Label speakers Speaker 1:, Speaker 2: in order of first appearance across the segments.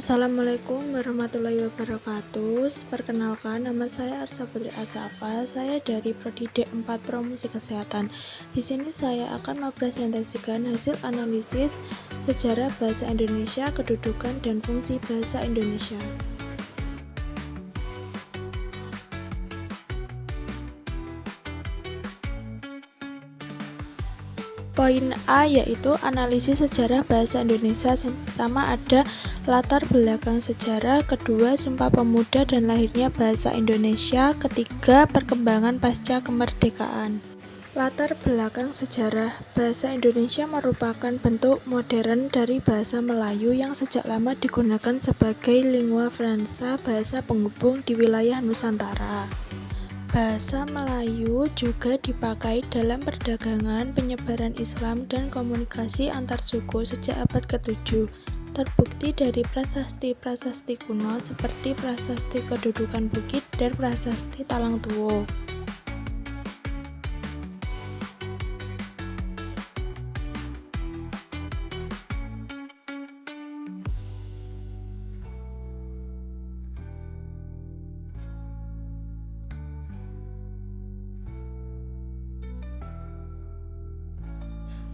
Speaker 1: Assalamualaikum warahmatullahi wabarakatuh. Perkenalkan, nama saya Arsa Putri Asafa. Saya dari Prodi D4 Promosi Kesehatan. Di sini saya akan mempresentasikan hasil analisis sejarah bahasa Indonesia, kedudukan dan fungsi bahasa Indonesia. Poin A yaitu analisis sejarah bahasa Indonesia. Pertama ada latar belakang sejarah, kedua Sumpah Pemuda dan lahirnya bahasa Indonesia, ketiga perkembangan pasca kemerdekaan. Latar belakang sejarah bahasa Indonesia merupakan bentuk modern dari bahasa Melayu yang sejak lama digunakan sebagai lingua franca, bahasa penghubung di wilayah Nusantara. Bahasa Melayu juga dipakai dalam perdagangan, penyebaran Islam, dan komunikasi antar suku sejak abad ke-7. Terbukti dari prasasti-prasasti kuno seperti prasasti Kedudukan Bukit dan prasasti Talang Tuwo.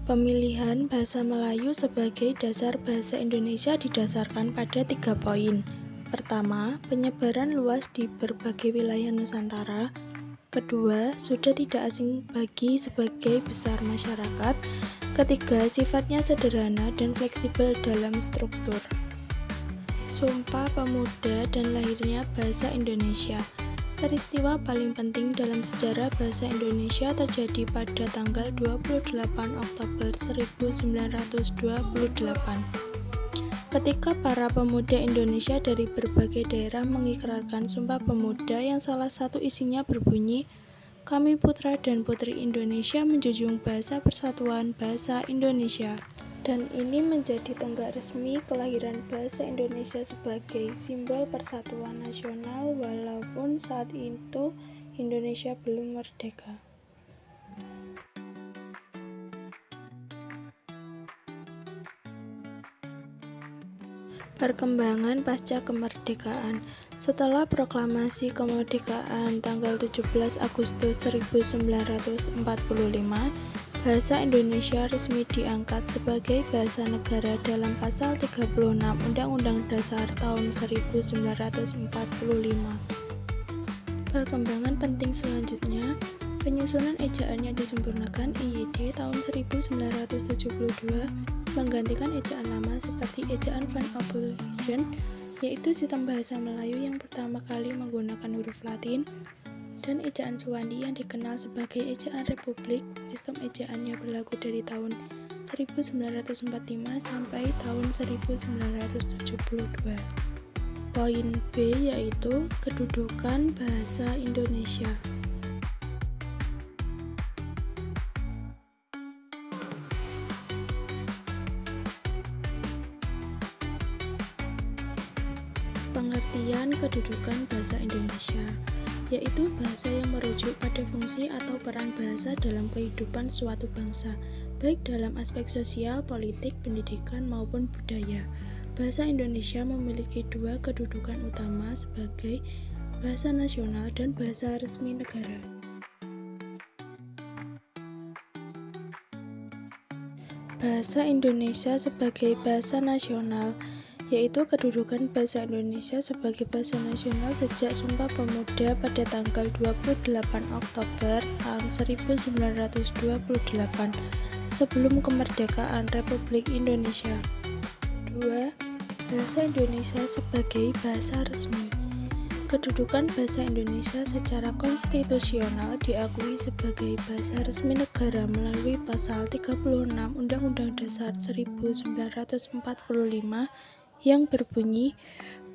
Speaker 1: Pemilihan bahasa Melayu sebagai dasar bahasa Indonesia didasarkan pada 3 poin. Pertama, penyebaran luas di berbagai wilayah Nusantara. Kedua, sudah tidak asing bagi sebagai besar masyarakat. Ketiga, sifatnya sederhana dan fleksibel dalam struktur. Sumpah Pemuda dan lahirnya bahasa Indonesia. Peristiwa paling penting dalam sejarah bahasa Indonesia terjadi pada tanggal 28 Oktober 1928. Ketika para pemuda Indonesia dari berbagai daerah mengikrarkan Sumpah Pemuda yang salah satu isinya berbunyi, "Kami putra dan putri Indonesia menjunjung bahasa persatuan bahasa Indonesia." Dan ini menjadi tonggak resmi kelahiran bahasa Indonesia sebagai simbol persatuan nasional walaupun saat itu Indonesia belum merdeka. Perkembangan pasca kemerdekaan. Setelah proklamasi kemerdekaan tanggal 17 Agustus 1945, bahasa Indonesia resmi diangkat sebagai bahasa negara dalam pasal 36 Undang-Undang Dasar tahun 1945. Perkembangan penting selanjutnya, penyusunan ejaan yang disempurnakan IYD tahun 1972 menggantikan ejaan lama seperti ejaan Van Abolition, yaitu sistem bahasa Melayu yang pertama kali menggunakan huruf Latin, dan ejaan Suwandi yang dikenal sebagai ejaan Republik. Sistem ejaan yang berlaku dari tahun 1945 sampai tahun 1972. Poin B yaitu kedudukan bahasa Indonesia. Pengertian kedudukan bahasa Indonesia, yaitu bahasa yang merujuk pada fungsi atau peran bahasa dalam kehidupan suatu bangsa, baik dalam aspek sosial, politik, pendidikan, maupun budaya. Bahasa Indonesia memiliki 2 kedudukan utama sebagai bahasa nasional dan bahasa resmi negara. Bahasa Indonesia sebagai bahasa nasional, yaitu kedudukan bahasa Indonesia sebagai bahasa nasional sejak Sumpah Pemuda pada tanggal 28 Oktober tahun 1928 sebelum kemerdekaan Republik Indonesia. 2. Bahasa Indonesia sebagai bahasa resmi. Kedudukan bahasa Indonesia secara konstitusional diakui sebagai bahasa resmi negara melalui pasal 36 Undang-Undang Dasar 1945 yang berbunyi,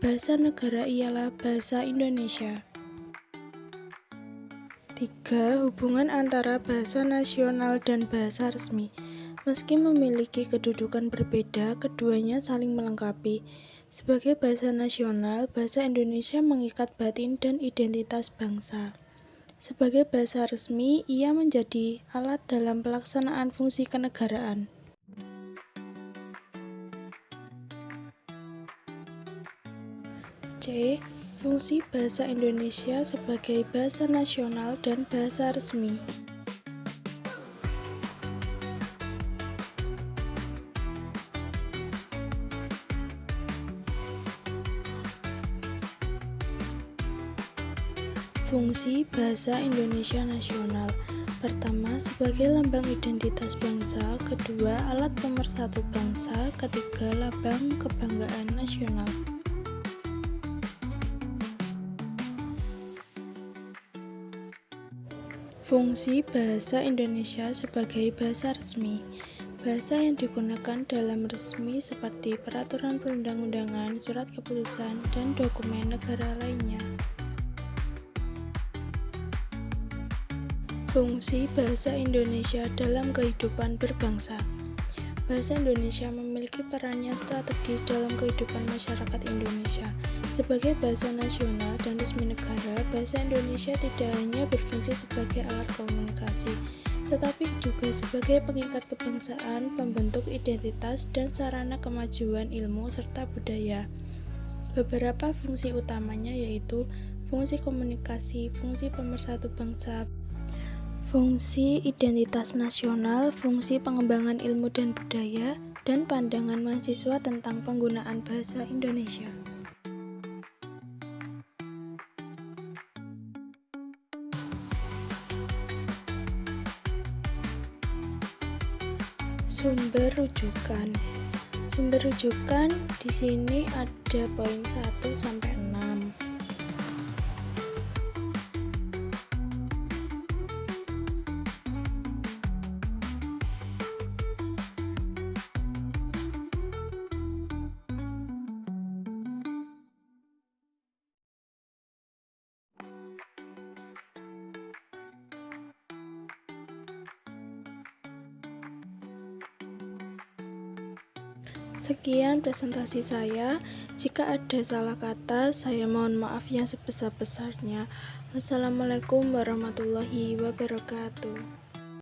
Speaker 1: bahasa negara ialah bahasa Indonesia. 3. Hubungan antara bahasa nasional dan bahasa resmi. Meski memiliki kedudukan berbeda, keduanya saling melengkapi. Sebagai bahasa nasional, bahasa Indonesia mengikat batin dan identitas bangsa. Sebagai bahasa resmi, ia menjadi alat dalam pelaksanaan fungsi kenegaraan. C. Fungsi bahasa Indonesia sebagai bahasa nasional dan bahasa resmi. Fungsi bahasa Indonesia nasional. Pertama, sebagai lambang identitas bangsa. Kedua, alat pemersatu bangsa. Ketiga, lambang kebanggaan nasional. Fungsi bahasa Indonesia sebagai bahasa resmi. Bahasa yang digunakan dalam resmi seperti peraturan perundang-undangan, surat keputusan, dan dokumen negara lainnya. Fungsi bahasa Indonesia dalam kehidupan berbangsa. Bahasa Indonesia memiliki peran yang strategis dalam kehidupan masyarakat Indonesia. Sebagai bahasa nasional dan resmi negara, bahasa Indonesia tidak hanya berfungsi sebagai alat komunikasi, tetapi juga sebagai pengikat kebangsaan, pembentuk identitas, dan sarana kemajuan ilmu serta budaya. Beberapa fungsi utamanya yaitu fungsi komunikasi, fungsi pemersatu bangsa, fungsi identitas nasional, fungsi pengembangan ilmu dan budaya, dan pandangan mahasiswa tentang penggunaan bahasa Indonesia. Sumber rujukan. Sumber rujukan di sini ada poin 1 sampai 6. Sekian presentasi saya. Jika ada salah kata, saya mohon maaf yang sebesar-besarnya. Wassalamualaikum warahmatullahi wabarakatuh.